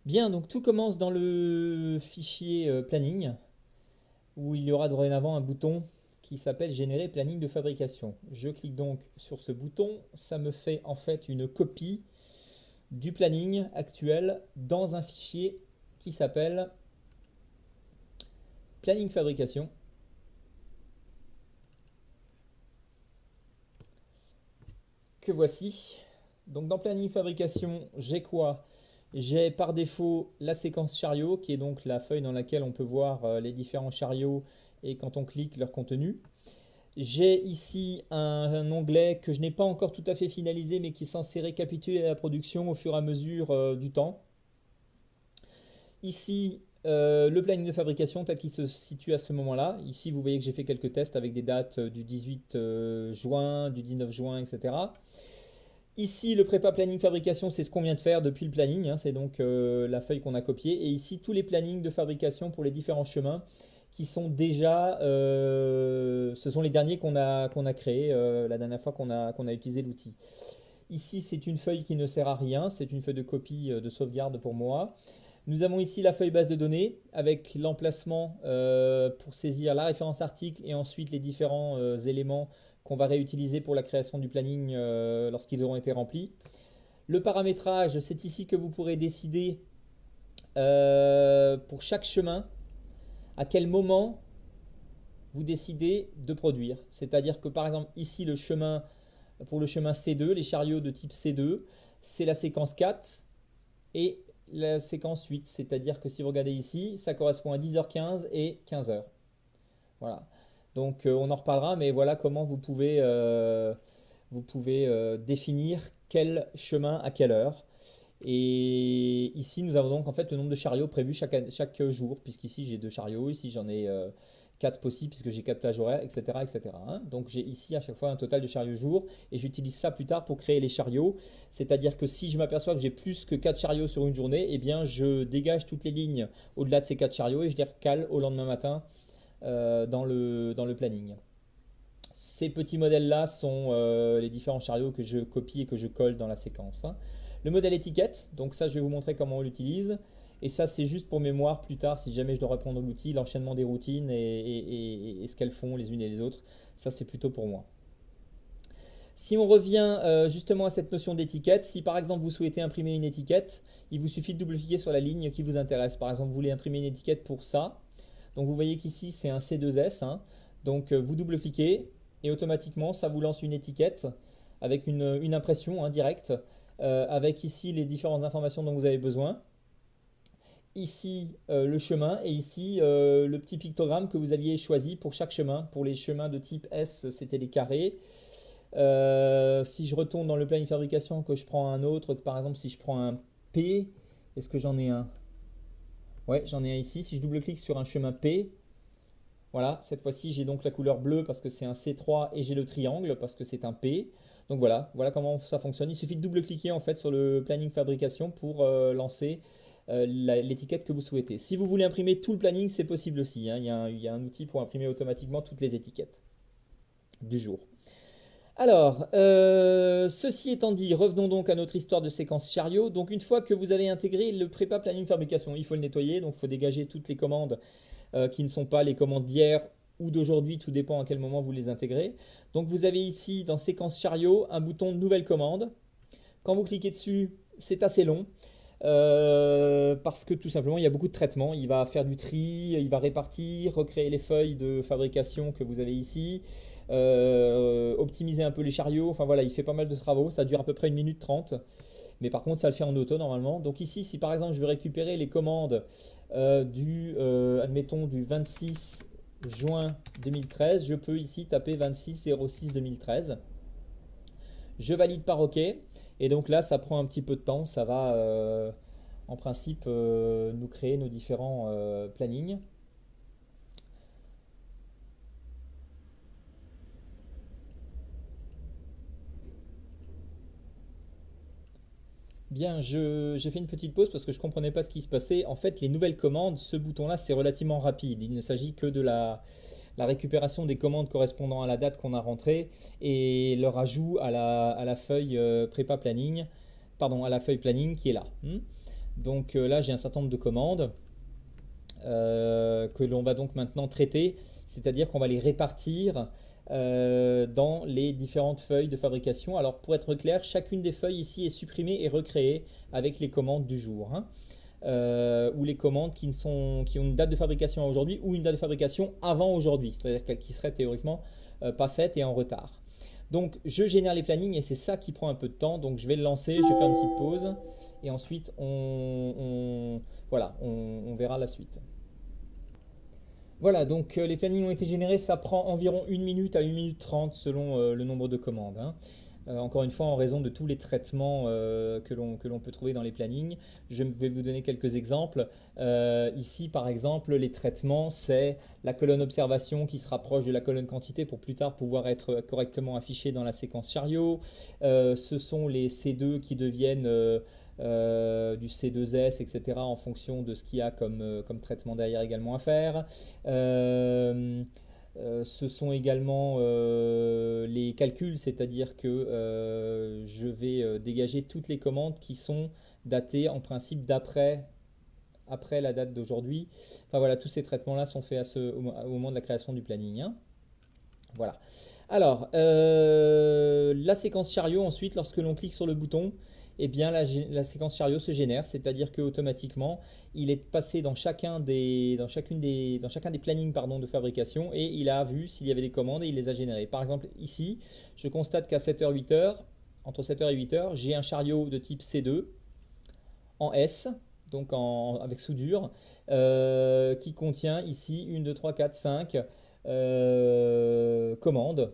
Bien, donc tout commence dans le fichier planning où il y aura dorénavant un bouton qui s'appelle générer planning de fabrication. Je clique donc sur ce bouton, ça me fait en fait une copie du planning actuel dans un fichier qui s'appelle planning fabrication que voici. Donc dans planning fabrication, j'ai quoi? J'ai par défaut la séquence chariot qui est donc la feuille dans laquelle on peut voir les différents chariots et quand on clique leur contenu. J'ai ici un onglet que je n'ai pas encore tout à fait finalisé mais qui est censé récapituler la production au fur et à mesure du temps. Ici, le planning de fabrication tel qu'il se situe à ce moment-là. Ici, vous voyez que j'ai fait quelques tests avec des dates du 18 juin, du 19 juin, etc. Ici, le prépa planning fabrication, c'est ce qu'on vient de faire depuis le planning, hein, c'est donc la feuille qu'on a copiée. Et ici, tous les plannings de fabrication pour les différents chemins qui sont déjà, ce sont les derniers qu'on a créés la dernière fois qu'on a utilisé l'outil. Ici, c'est une feuille qui ne sert à rien, c'est une feuille de copie de sauvegarde pour moi. Nous avons ici la feuille base de données avec l'emplacement pour saisir la référence article et ensuite les différents éléments qu'on va réutiliser pour la création du planning lorsqu'ils auront été remplis. Le paramétrage, c'est ici que vous pourrez décider pour chaque chemin à quel moment vous décidez de produire. C'est-à-dire que par exemple ici pour le chemin C2, les chariots de type C2, c'est la séquence 4 et la séquence 8. C'est-à-dire que si vous regardez ici, ça correspond à 10h15 et 15h. Voilà. Donc on en reparlera, mais voilà comment vous pouvez définir quel chemin à quelle heure. Et ici, nous avons donc en fait le nombre de chariots prévus chaque jour, puisqu'ici j'ai deux chariots, ici j'en ai 4 possibles, puisque j'ai 4 plages horaires, etc. etc. hein. Donc j'ai ici à chaque fois un total de chariots jour, et j'utilise ça plus tard pour créer les chariots. C'est-à-dire que si je m'aperçois que j'ai plus que 4 chariots sur une journée, eh bien je dégage toutes les lignes au-delà de ces 4 chariots et je les recale au lendemain matin dans le planning. Ces petits modèles-là sont les différents chariots que je copie et que je colle dans la séquence, hein. Le modèle étiquette, donc ça je vais vous montrer comment on l'utilise. Et ça c'est juste pour mémoire plus tard si jamais je dois reprendre l'outil, l'enchaînement des routines et ce qu'elles font les unes et les autres. Ça c'est plutôt pour moi. Si on revient justement à cette notion d'étiquette, si par exemple vous souhaitez imprimer une étiquette, il vous suffit de double-cliquer sur la ligne qui vous intéresse. Par exemple, vous voulez imprimer une étiquette pour ça. Donc vous voyez qu'ici c'est un C2S, hein. Donc vous double-cliquez et automatiquement ça vous lance une étiquette avec une impression hein, directe, avec ici les différentes informations dont vous avez besoin. Ici le chemin et ici le petit pictogramme que vous aviez choisi pour chaque chemin. Pour les chemins de type S, c'était les carrés. Si je retourne dans le planning fabrication, que je prends un autre, que par exemple si je prends un P, est-ce que j'en ai un? Ouais, j'en ai un ici. Si je double-clique sur un chemin P, voilà, cette fois-ci j'ai donc la couleur bleue parce que c'est un C3 et j'ai le triangle parce que c'est un P. Donc voilà comment ça fonctionne. Il suffit de double-cliquer en fait sur le planning fabrication pour lancer l'étiquette que vous souhaitez. Si vous voulez imprimer tout le planning, c'est possible aussi, hein. Il y a un outil pour imprimer automatiquement toutes les étiquettes du jour. Alors, ceci étant dit, revenons donc à notre histoire de séquence chariot. Donc une fois que vous avez intégré le prépa planning fabrication, il faut le nettoyer, donc il faut dégager toutes les commandes qui ne sont pas les commandes d'hier ou d'aujourd'hui, tout dépend à quel moment vous les intégrez. Donc vous avez ici dans séquence chariot un bouton nouvelle commande. Quand vous cliquez dessus, c'est assez long. Parce que tout simplement il y a beaucoup de traitements. Il va faire du tri, il va répartir, recréer les feuilles de fabrication que vous avez ici, optimiser un peu les chariots. Enfin voilà, il fait pas mal de travaux. Ça dure à peu près 1 minute 30. Mais par contre, ça le fait en auto normalement. Donc ici, si par exemple je veux récupérer les commandes admettons, du 26 juin 2013, je peux ici taper 26 06 2013. Je valide par OK. Et donc là, ça prend un petit peu de temps. Ça va en principe nous créer nos différents plannings. Bien, j'ai fait une petite pause parce que je ne comprenais pas ce qui se passait. En fait, les nouvelles commandes, ce bouton-là, c'est relativement rapide. Il ne s'agit que de la récupération des commandes correspondant à la date qu'on a rentrée et leur ajout à la feuille prépa planning, pardon, à la feuille planning qui est là. Donc là, j'ai un certain nombre de commandes que l'on va donc maintenant traiter, c'est-à-dire qu'on va les répartir dans les différentes feuilles de fabrication. Alors pour être clair, chacune des feuilles ici est supprimée et recréée avec les commandes du jour, hein. Ou les commandes qui ont une date de fabrication aujourd'hui ou une date de fabrication avant aujourd'hui, c'est-à-dire qui seraient théoriquement pas faites et en retard. Donc je génère les plannings et c'est ça qui prend un peu de temps. Donc je vais le lancer, je vais faire une petite pause et ensuite voilà, on verra la suite. Voilà, donc les plannings ont été générés, ça prend environ 1 minute à 1 minute 30 selon le nombre de commandes, hein. Encore une fois, en raison de tous les traitements que l'on peut trouver dans les plannings, je vais vous donner quelques exemples. Ici, par exemple, les traitements, c'est la colonne observation qui se rapproche de la colonne quantité pour plus tard pouvoir être correctement affichée dans la séquence chariot. Ce sont les C2 qui deviennent du C2S, etc. en fonction de ce qu'il y a comme traitement derrière également à faire. Ce sont également les calculs, c'est-à-dire que je vais dégager toutes les commandes qui sont datées en principe après la date d'aujourd'hui. Enfin voilà, tous ces traitements-là sont faits au moment de la création du planning, hein. Voilà. Alors, la séquence chariot, ensuite, lorsque l'on clique sur le bouton, eh bien, la séquence chariot se génère, c'est-à-dire qu'automatiquement, il est passé dans chacun des plannings pardon, de fabrication et il a vu s'il y avait des commandes et il les a générées. Par exemple, ici, je constate qu'à 7h, 8h, entre 7h et 8h, j'ai un chariot de type C2 en S, donc avec soudure, qui contient ici 1, 2, 3, 4, 5 commandes.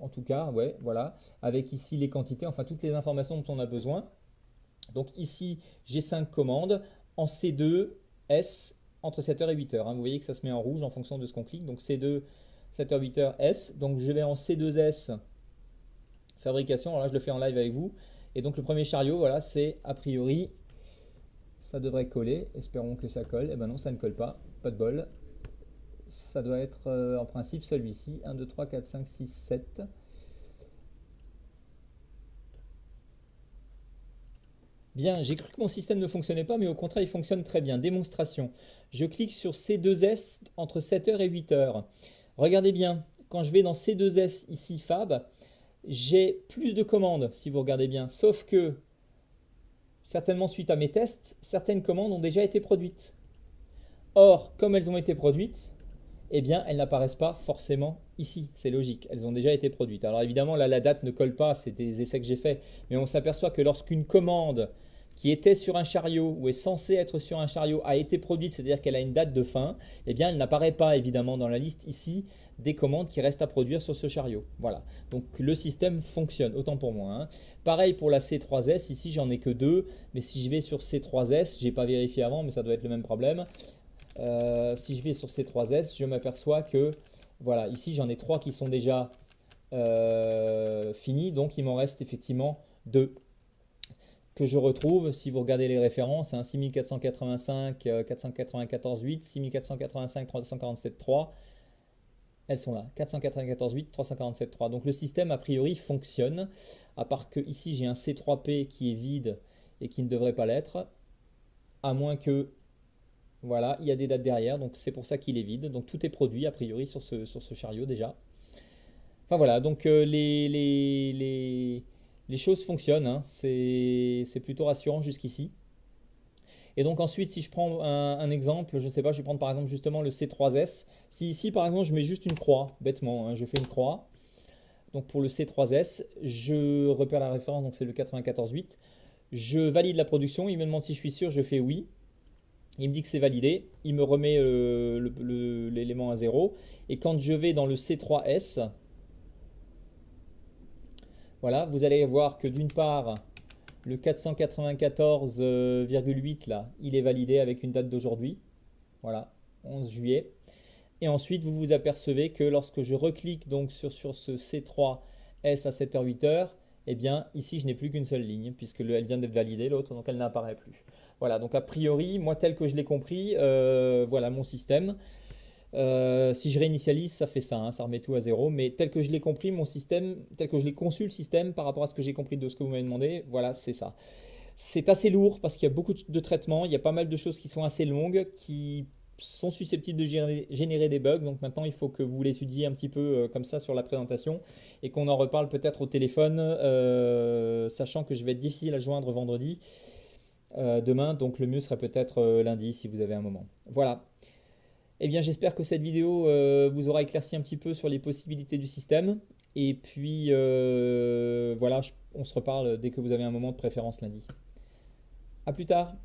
En tout cas, ouais, voilà, avec ici les quantités, enfin toutes les informations dont on a besoin. Donc ici, j'ai 5 commandes en C2, S, entre 7h et 8h, hein. Vous voyez que ça se met en rouge en fonction de ce qu'on clique. Donc C2, 7h, 8h, S. Donc je vais en C2S, fabrication. Alors là, je le fais en live avec vous. Et donc le premier chariot, voilà, c'est a priori, ça devrait coller. Espérons que ça colle. Et ben non, ça ne colle pas. Pas de bol. Ça doit être en principe celui-ci. 1, 2, 3, 4, 5, 6, 7. Bien, j'ai cru que mon système ne fonctionnait pas, mais au contraire, il fonctionne très bien. Démonstration. Je clique sur C2S entre 7h et 8h. Regardez bien, quand je vais dans C2S ici, Fab, j'ai plus de commandes, si vous regardez bien. Sauf que, certainement suite à mes tests, certaines commandes ont déjà été produites. Or, comme elles ont été produites, eh bien, elles n'apparaissent pas forcément ici. C'est logique, elles ont déjà été produites. Alors évidemment, là, la date ne colle pas, c'est des essais que j'ai faits. Mais on s'aperçoit que lorsqu'une commande qui était sur un chariot ou est censée être sur un chariot a été produite, c'est-à-dire qu'elle a une date de fin, eh bien, elle n'apparaît pas évidemment dans la liste ici des commandes qui restent à produire sur ce chariot. Voilà, donc le système fonctionne, autant pour moi, hein. Pareil pour la C3S, ici j'en ai que 2, mais si je vais sur C3S, je n'ai pas vérifié avant, mais ça doit être le même problème. Si je vais sur C3S, je m'aperçois que, voilà, ici j'en ai 3 qui sont déjà finis, donc il m'en reste effectivement 2 que je retrouve si vous regardez les références, hein, 6485, 494, 8, 6485, 347, 3. Elles sont là, 494, 8, 347, 3. Donc le système a priori fonctionne, à part que ici j'ai un C3P qui est vide et qui ne devrait pas l'être, à moins que, voilà, il y a des dates derrière, donc c'est pour ça qu'il est vide. Donc tout est produit a priori sur ce chariot déjà. Enfin voilà, donc les choses fonctionnent, hein. C'est plutôt rassurant jusqu'ici. Et donc ensuite, si je prends un exemple, je ne sais pas, je vais prendre par exemple justement le C3S. Si ici par exemple je mets juste une croix, bêtement, hein, je fais une croix. Donc pour le C3S, je repère la référence, donc c'est le 94.8. Je valide la production, il me demande si je suis sûr, je fais oui. Il me dit que c'est validé, il me remet l'élément à 0. Et quand je vais dans le C3S, voilà, vous allez voir que d'une part, le 494,8 là, il est validé avec une date d'aujourd'hui. Voilà, 11 juillet. Et ensuite, vous vous apercevez que lorsque je reclique donc sur ce C3S à 7h, 8h, eh bien, ici, je n'ai plus qu'une seule ligne, puisque elle vient d'être validée, l'autre, donc elle n'apparaît plus. Voilà, donc a priori, moi, tel que je l'ai compris, voilà mon système. Si je réinitialise, ça fait ça, hein, ça remet tout à 0. Mais tel que je l'ai compris, mon système, tel que je l'ai conçu le système par rapport à ce que j'ai compris de ce que vous m'avez demandé, voilà, c'est ça. C'est assez lourd parce qu'il y a beaucoup de traitements, il y a pas mal de choses qui sont assez longues, qui sont susceptibles de générer des bugs. Donc maintenant, il faut que vous l'étudiez un petit peu comme ça sur la présentation et qu'on en reparle peut-être au téléphone, sachant que je vais être difficile à joindre vendredi, demain. Donc le mieux serait peut-être lundi si vous avez un moment. Voilà. Eh bien, j'espère que cette vidéo vous aura éclairci un petit peu sur les possibilités du système. Et puis, voilà, on se reparle dès que vous avez un moment de préférence lundi. À plus tard!